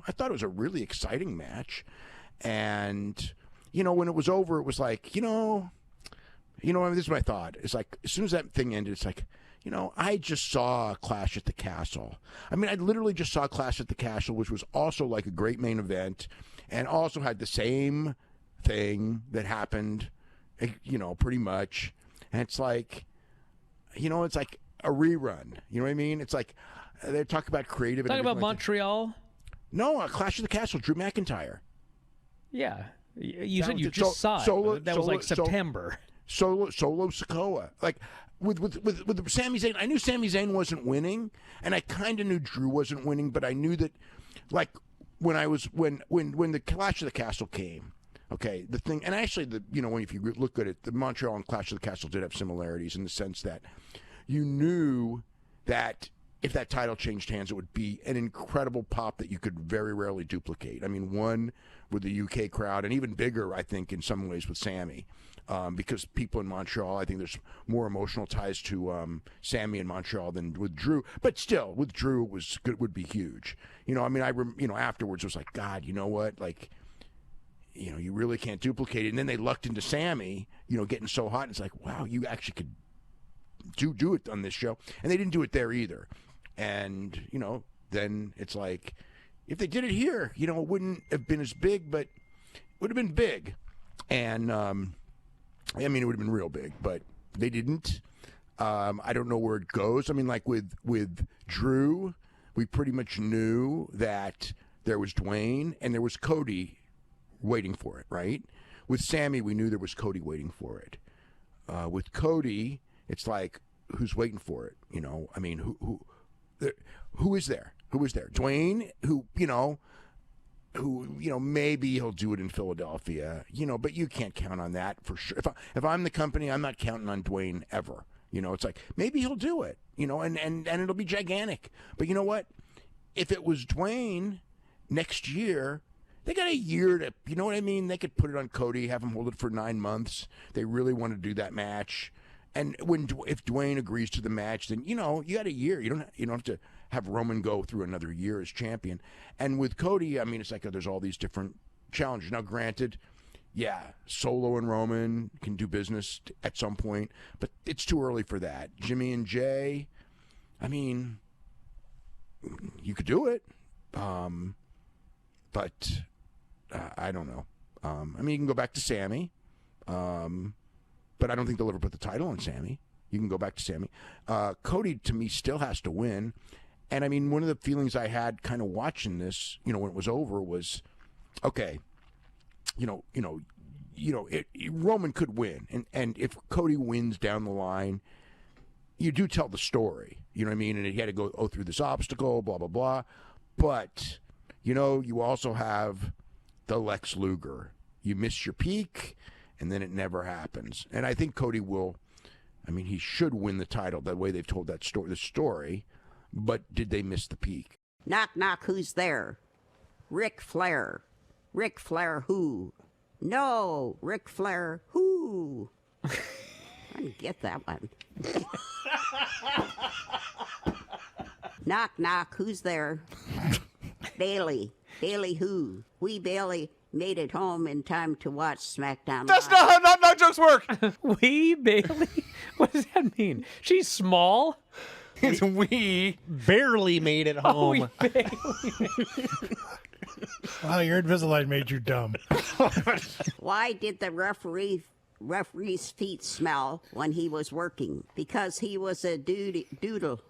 I thought it was a really exciting match. And, you know, when it was over, it was like, I mean, this is what I thought. It's like, as soon as that thing ended, it's like, you know, I just saw Clash at the Castle. I mean, I literally just saw Clash at the Castle, which was also like a great main event and also had the same thing that happened, you know, pretty much. And it's like, you know, it's like a rerun. You know what I mean? It's like they talk about creative. Talking about like Montreal? No, Clash of the Castle, Drew McIntyre. Yeah. You said you just saw it. That was like September. Solo Sikoa. Like, with Sami Zayn, I knew Sami Zayn wasn't winning, and I kind of knew Drew wasn't winning, but I knew that, like, when the Clash of the Castle came, okay, the thing, and actually, when if you look at it, the Montreal and Clash of the Castle did have similarities in the sense that you knew that if that title changed hands, it would be an incredible pop that you could very rarely duplicate. I mean, one with the UK crowd, and even bigger, I think, in some ways with Sami. Because people in Montreal, I think there's more emotional ties to Sami in Montreal than with Drew. But still, with Drew, it would be huge. You know, I mean, afterwards it was like, God, you know what? Like, you know, you really can't duplicate it. And then they lucked into Sami, you know, getting so hot. And it's like, wow, you actually could do it on this show. And they didn't do it there either. And, you know, then it's like, if they did it here, you know, it wouldn't have been as big, but it would have been big. And, I mean, it would have been real big, but they didn't. I don't know where it goes. I mean, like with Drew, we pretty much knew that there was Dwayne and there was Cody waiting for it, right? With Sami, we knew there was Cody waiting for it. With Cody, it's like, who's waiting for it? You know, I mean, who is there? Who is there? Dwayne, who, maybe he'll do it in Philadelphia, you know, but you can't count on that for sure. If I'm the company, I'm not counting on Dwayne ever. You know, it's like, maybe he'll do it, you know, and it'll be gigantic. But you know what? If it was Dwayne next year, they got a year to, you know what I mean? They could put it on Cody, have him hold it for 9 months. They really want to do that match. And if Dwayne agrees to the match, then, you know, you got a year. You don't have to have Roman go through another year as champion. And with Cody, I mean, it's like there's all these different challenges. Now, granted, yeah, Solo and Roman can do business at some point, but it's too early for that. Jimmy and Jay, I mean, you could do it, but I don't know. I mean, you can go back to Sami, but I don't think they'll ever put the title on Sami. You can go back to Sami. Cody, to me, still has to win. And, I mean, one of the feelings I had kind of watching this, you know, when it was over was, okay, Roman could win. And if Cody wins down the line, you do tell the story. You know what I mean? And he had to go through this obstacle, blah, blah, blah. But, you know, you also have the Lex Luger. You miss your peak, and then it never happens. And I think Cody will, I mean, he should win the title the way they've told that story. But did they miss the peak? Knock, knock, who's there? Ric Flair. Ric Flair who? No, Ric Flair who? I didn't get that one. Knock, knock, who's there? Bailey. Bailey who? Wee Bailey made it home in time to watch SmackDown That's Live. not how jokes work. Wee Bailey? What does that mean? She's small? It's we barely made it home. Oh, Bailey. Wow, your Invisalign made you dumb. Why did the referee's feet smell when he was working? Because he was a doodle.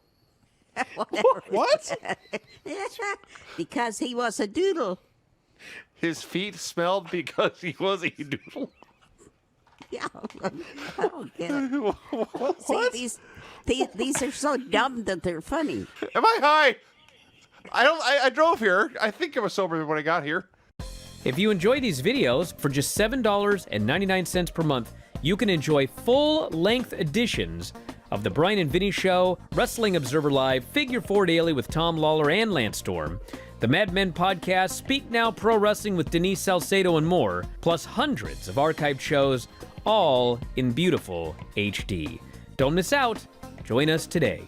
What? Because he was a doodle. His feet smelled because he was a doodle. Yeah. I don't get it. What? See, these are so dumb that they're funny. Am I high? I drove here. I think I was sober when I got here. If you enjoy these videos, for just $7.99 per month, you can enjoy full-length editions of The Brian and Vinny Show, Wrestling Observer Live, Figure 4 Daily with Tom Lawler and Lance Storm, the Mad Men Podcast, Speak Now Pro Wrestling with Denise Salcedo, and more, plus hundreds of archived shows, all in beautiful HD. Don't miss out. Join us today.